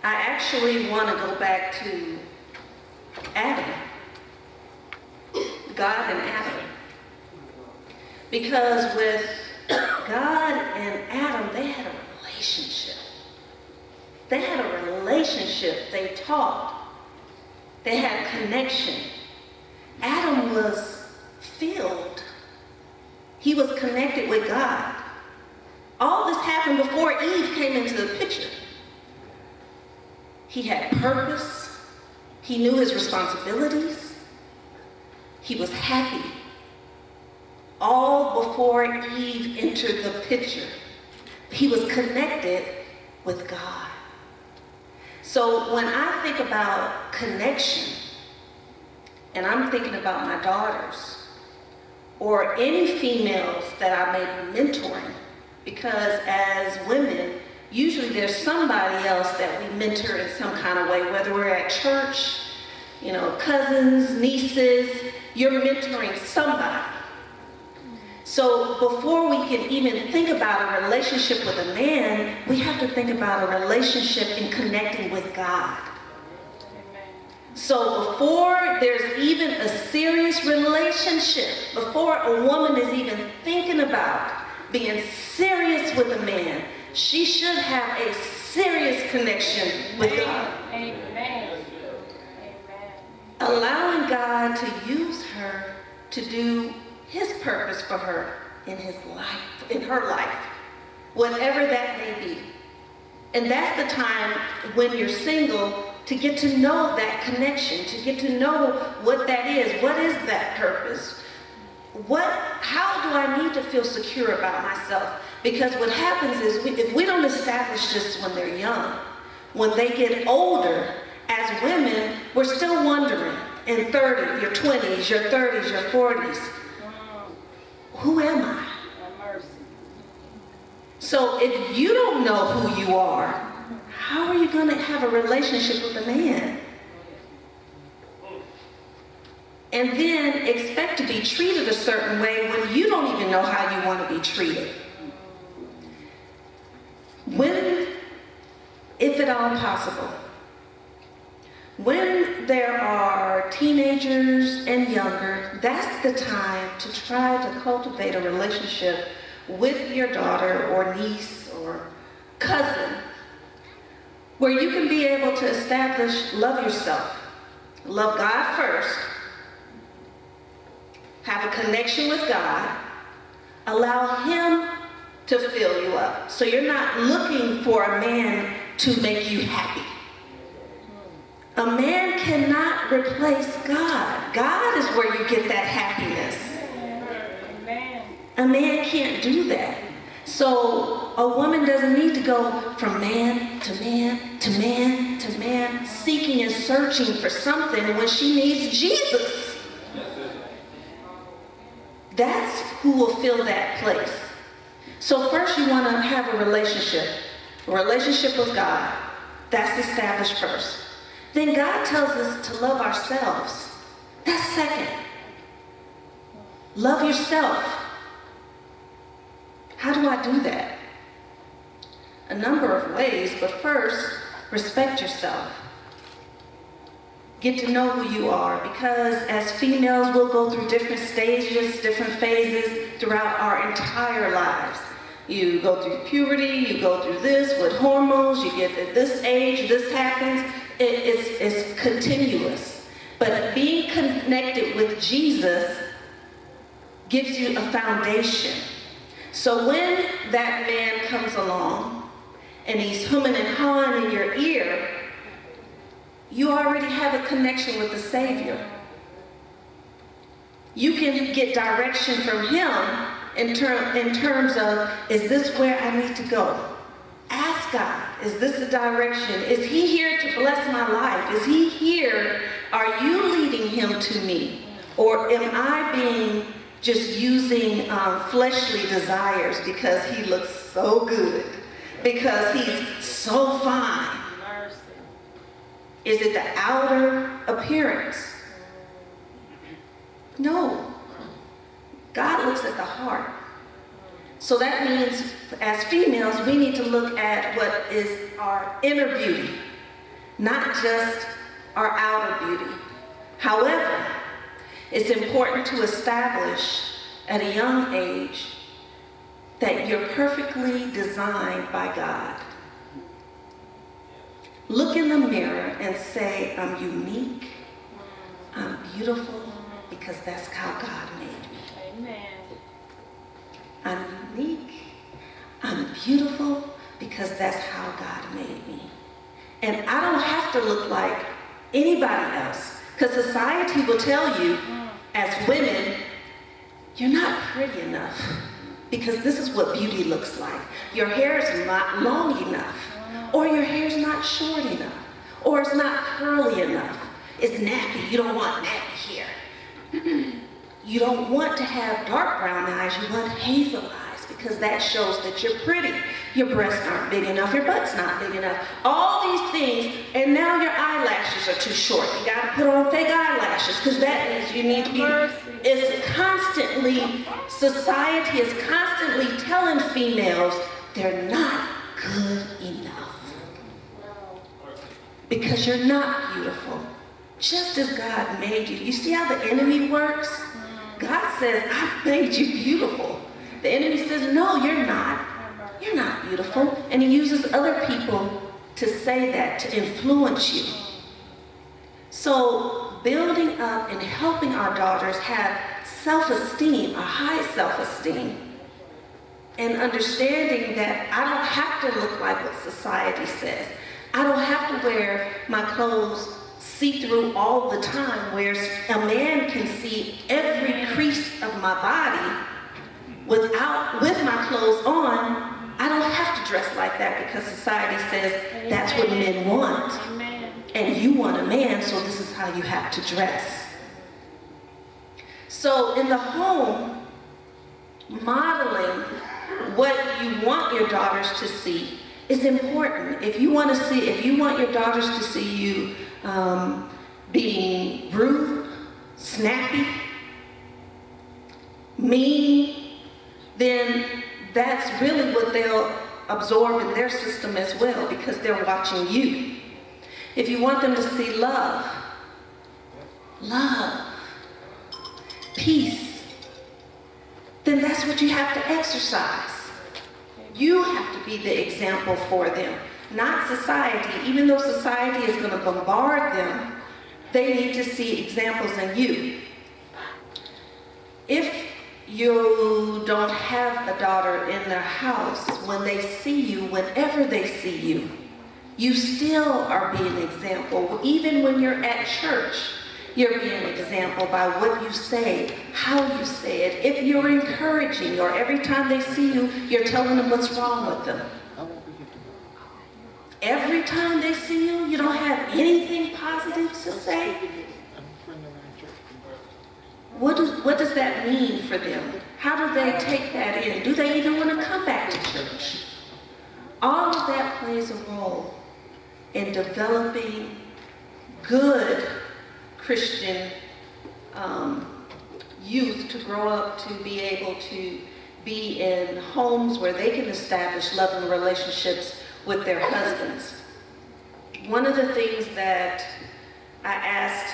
I actually want to go back to Adam, God and Adam. Because with God and Adam, they had a relationship. They had a relationship. They talked. They had connection. Adam was filled. He was connected with God. All this happened before Eve came into the picture. He had purpose. He knew his responsibilities. He was happy. All before Eve entered the picture. He was connected with God. So when I think about connection, and I'm thinking about my daughters, or any females that I may be mentoring, because as women, usually there's somebody else that we mentor in some kind of way, whether we're at church, cousins, nieces, you're mentoring somebody. So before we can even think about a relationship with a man, we have to think about a relationship in connecting with God. So before there's even a serious relationship, before a woman is even thinking about being serious with a man, she should have a serious connection with God. Amen. Allowing God to use her to do his purpose for her in his life, in her life, whatever that may be. And that's the time when you're single to get to know that connection, to get to know what that is. What is that purpose? How do I need to feel secure about myself? Because what happens is if we don't establish this when they're young, when they get older, as women, we're still wondering in 30, your 20s, your 30s, your 40s, who am I? So if you don't know who you are, how are you going to have a relationship with a man? And then expect to be treated a certain way when you don't even know how you want to be treated. When, if at all possible, when there are teenagers and younger, that's the time to try to cultivate a relationship with your daughter or niece or cousin, where you can be able to establish, love yourself, love God first, have a connection with God, allow him to fill you up. So you're not looking for a man to make you happy. A man cannot replace God. God is where you get that happiness. A man can't do that. So a woman doesn't need to go from man to man to man to man, seeking and searching for something when she needs Jesus. That's who will fill that place. So first you want to have a relationship with God. That's established first. Then God tells us to love ourselves. That's second. Love yourself. How do I do that? A number of ways, but first, respect yourself. Get to know who you are, because as females, we'll go through different stages, different phases throughout our entire lives. You go through puberty, you go through this with hormones, you get at this age, this happens. It's continuous. But being connected with Jesus gives you a foundation. So when that man comes along and he's humming and hawing in your ear, you already have a connection with the Savior. You can get direction from him in terms of, is this where I need to go? Ask God, is this the direction? Is he here to bless my life? Is he here? Are you leading him to me? Or am I being just using fleshly desires because he looks so good? Because he's so fine? Is it the outer appearance? No. God looks at the heart. So that means, as females, we need to look at what is our inner beauty. not just our outer beauty. However, it's important to establish at a young age that you're perfectly designed by God. Look in the mirror and say, I'm unique, I'm beautiful, because that's how God made me. Amen. I'm unique, I'm beautiful, because that's how God made me. And I don't have to look like anybody else, because society will tell you, as women, you're not pretty enough, because this is what beauty looks like. Your hair is not long enough, or your hair's not short enough, or it's not curly enough. It's nappy. You don't want nappy hair. You don't want to have dark brown eyes. You want hazel eyes, because that shows that you're pretty. Your breasts aren't big enough. Your butt's not big enough. All these things, and now your eyelashes are too short. You got to put on fake eyelashes, because that means you need to be. It's constantly, society is constantly telling females they're not good enough, because you're not beautiful. Just as God made you. You see how the enemy works? God says, I made you beautiful. The enemy says, no, you're not. You're not beautiful. And he uses other people to say that, to influence you. So building up and helping our daughters have self-esteem, a high self-esteem, and understanding that I don't have to look like what society says. I don't have to wear my clothes see-through all the time, where a man can see every crease of my body with my clothes on. I don't have to dress like that, because society says that's what men want. And you want a man, so this is how you have to dress. So in the home, modeling what you want your daughters to see is important. If you want your daughters to see you being rude, snappy, mean, then that's really what they'll absorb in their system as well, because they're watching you. If you want them to see love, peace, then that's what you have to exercise. You have to be the example for them, not society. Even though society is going to bombard them, they need to see examples in you. If you don't have a daughter in their house, when they see you, whenever they see you, you still are being an example. Even when you're at church, you're being an example by what you say, how you say it. If you're encouraging, or every time they see you, you're telling them what's wrong with them. Every time they see you, you don't have anything positive to say. What does that mean for them? How do they take that in? Do they even want to come back to church? All of that plays a role in developing good Christian youth to grow up to be able to be in homes where they can establish loving relationships with their husbands. One of the things that I asked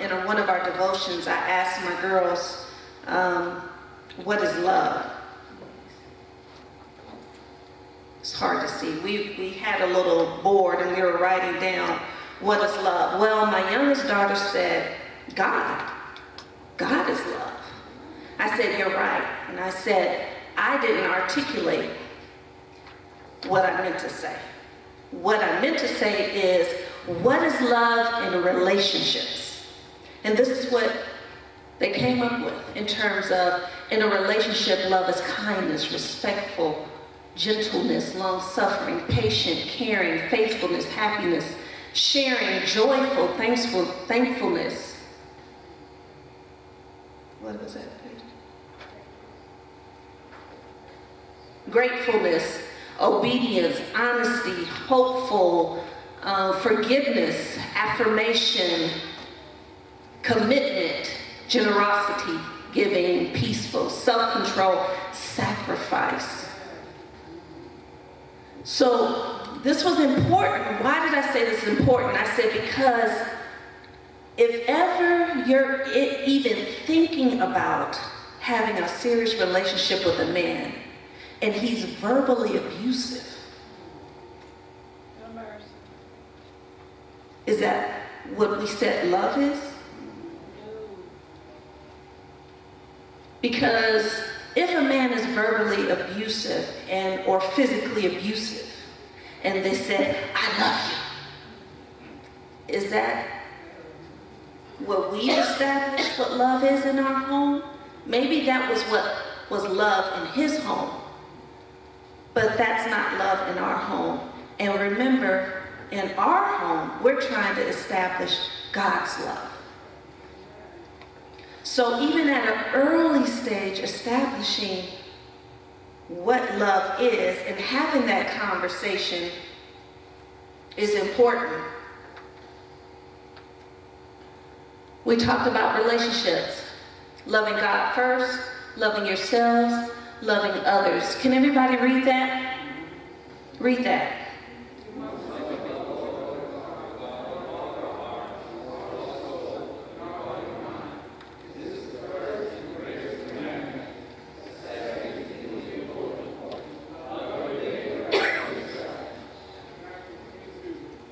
in one of our devotions, I asked my girls, what is love? It's hard to see. We had a little board and we were writing down, what is love? Well, my youngest daughter said, God. God is love. I said, you're right. And I said, I didn't articulate what I meant to say. What I meant to say is, what is love in relationships? And this is what they came up with in terms of, in a relationship, love is kindness, respectful, gentleness, long-suffering, patient, caring, faithfulness, happiness, sharing, joyful, thankfulness. What was that page? Gratefulness, obedience, honesty, hopeful, forgiveness, affirmation, commitment, generosity, giving, peaceful, self-control, sacrifice. So this was important. Why did I say this is important? I said because if ever you're even thinking about having a serious relationship with a man and he's verbally abusive, is that what we said love is? Because if a man is verbally abusive or physically abusive, and they said, I love you, is that what we established what love is in our home? Maybe that was what was love in his home, but that's not love in our home. And remember, in our home, we're trying to establish God's love. So even at an early stage, establishing what love is and having that conversation is important. We talked about relationships, loving God first, loving yourselves, loving others. Can everybody read that? Read that.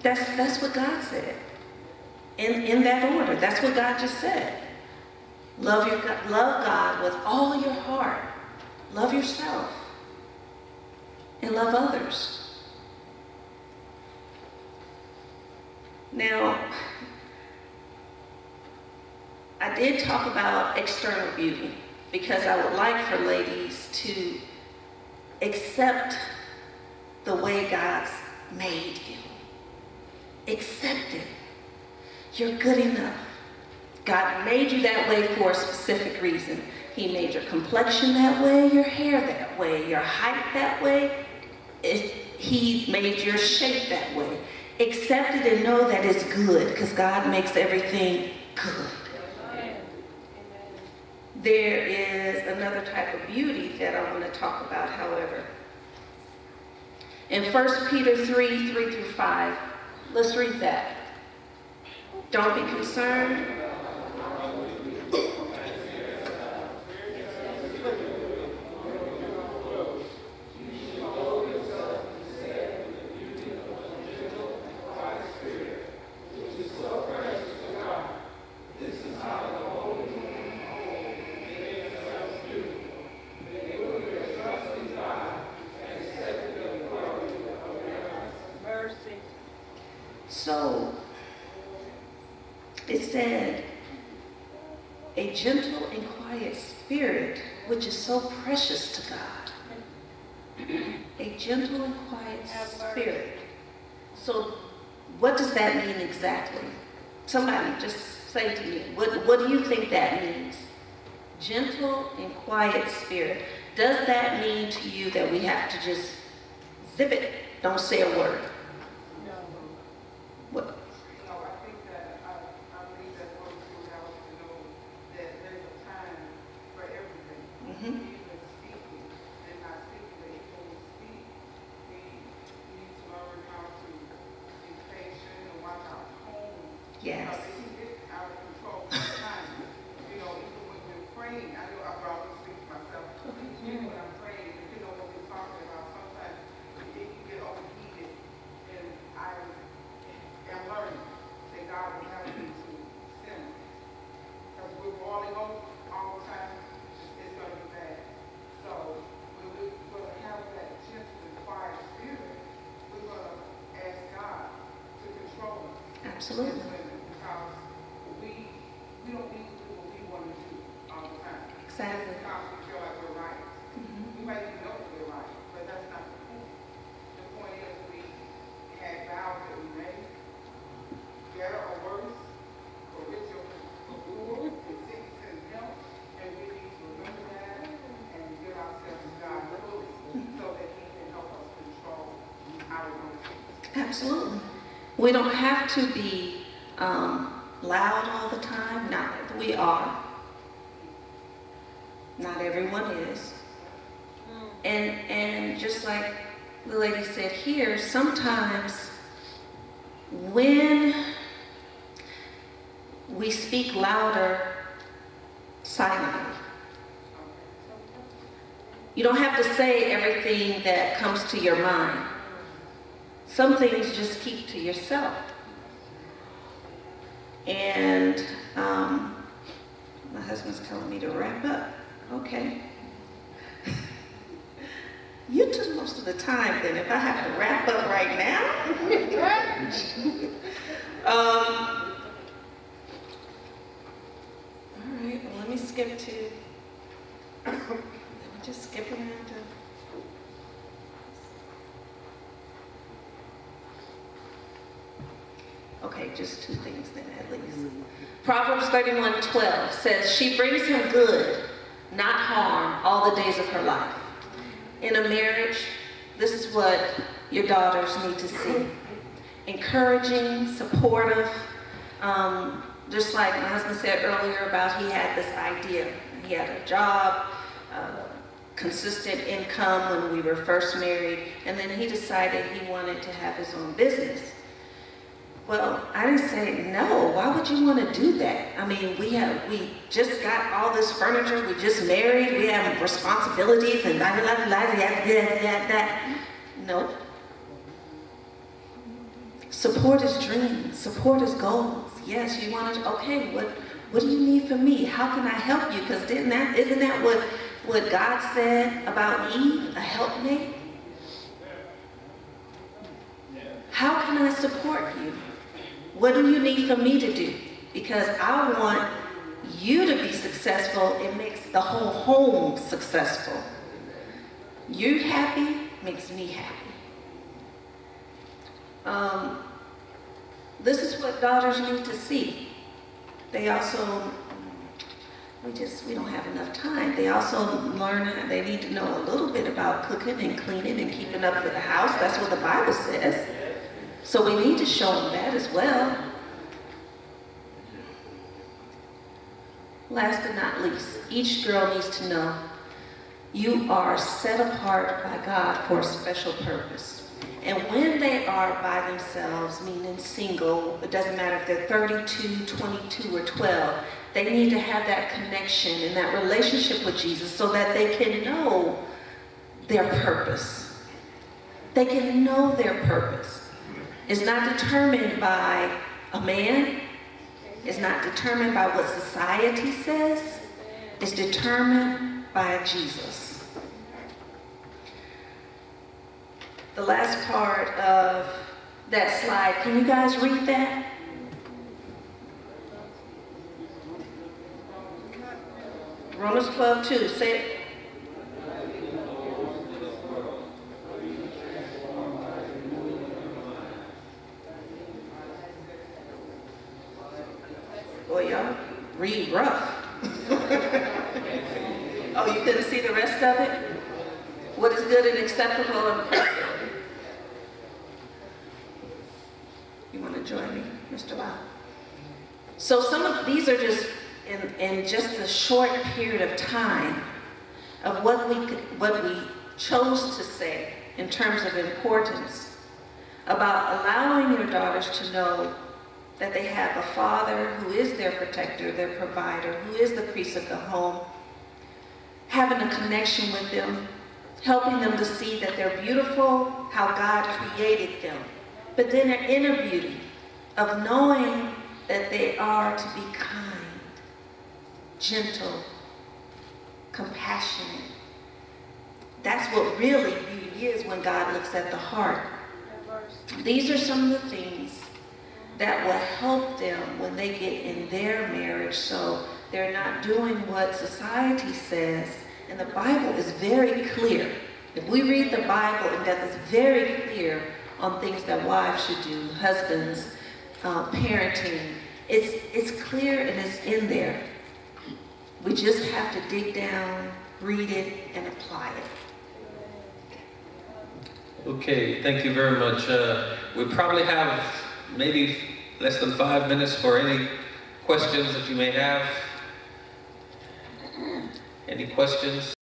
That's what God said. In that order. That's what God just said. Love God with all your heart. Love yourself. And love others. Now, I did talk about external beauty because I would like for ladies to accept the way God's made you. Accept it. You're good enough. God made you that way for a specific reason. He made your complexion that way, your hair that way, your height that way. He made your shape that way. Accept it and know that it's good because God makes everything good. There is another type of beauty that I want to talk about, however. In 1 Peter 3:3-5, let's read that. Don't be concerned. So, it said, a gentle and quiet spirit, which is so precious to God. A gentle and quiet spirit. So, what does that mean exactly? Somebody just say to me, what do you think that means? Gentle and quiet spirit. Does that mean to you that we have to just zip it, don't say a word? What? No, I think that I believe that Lord will help us to know that there's a time for everything. Mm-hmm. Even speaking and not speaking, that even when we speak, we need to learn how to be patient and watch our tone. Yes. Because it can get out of control sometimes. You know, even when we're praying, I know I always speak to myself. Even when I'm praying, you know what we're talking about, sometimes it can get overheated. And I'm learning that God will help me to sin. Because we're boiling over all the time, it's going to be bad. So when we're going to have that gentle and quiet spirit, we're going to ask God to control us. Absolutely. Because we don't need to do what we want to do all the time. Exactly. Because we feel like we're right. Mm-hmm. We might even know that we're right, but that's not the point. The point is we had vows that we made. Better or worse, for richer or poor, in sickness and health, and we need to remember that and give ourselves to God fully so that He can help us control our emotions. Absolutely. We don't have to be loud all the time. Not we are. Not everyone is. And just like the lady said here, sometimes when we speak louder silently, you don't have to say everything that comes to your mind. Some things just keep to yourself. And my husband's telling me to wrap up. Okay. You took most of the time then, if I have to wrap up right now. All right, well, let me skip to, let me just skip around to, okay, just two things then at least. Proverbs 31:12 says, she brings him good, not harm, all the days of her life. In a marriage, this is what your daughters need to see. Encouraging, supportive, just like my husband said earlier about he had this idea. He had a job, consistent income when we were first married, and then he decided he wanted to have his own business. Well, I didn't say, no, why would you want to do that? I mean, we just got all this furniture, we just married, we have responsibilities and blah, blah, blah, that. Nope. Support his dreams, support his goals. Yes, you want to, okay, what do you need from me? How can I help you? Because isn't that what God said about Eve, a helpmate? How can I support you? What do you need for me to do? Because I want you to be successful. It makes the whole home successful. You happy makes me happy. This is what daughters need to see. They also, we don't have enough time. They also learn, they need to know a little bit about cooking and cleaning and keeping up with the house. That's what the Bible says. So we need to show them that as well. Last but not least, each girl needs to know you are set apart by God for a special purpose. And when they are by themselves, meaning single, it doesn't matter if they're 32, 22, or 12, they need to have that connection and that relationship with Jesus so that they can know their purpose. They can know their purpose. It's not determined by a man. It's not determined by what society says. It's determined by Jesus. The last part of that slide, can you guys read that? Romans 12:2, say it. Boy, y'all read rough. Oh, you couldn't see the rest of it? What is good and acceptable and perfect? You want to join me, Mr. Lyle? So some of these are just in just a short period of time of what we chose to say in terms of importance about allowing your daughters to know that they have a father who is their protector, their provider, who is the priest of the home, having a connection with them, helping them to see that they're beautiful, how God created them, but then their inner beauty of knowing that they are to be kind, gentle, compassionate. That's what really beauty is when God looks at the heart. These are some of the things that will help them when they get in their marriage, so they're not doing what society says. And the Bible is very clear. If we read the Bible, and that is very clear on things that wives should do, husbands, parenting. It's clear and it's in there. We just have to dig down, read it, and apply it. Okay, thank you very much. We probably have maybe less than 5 minutes for any questions that you may have. Any questions?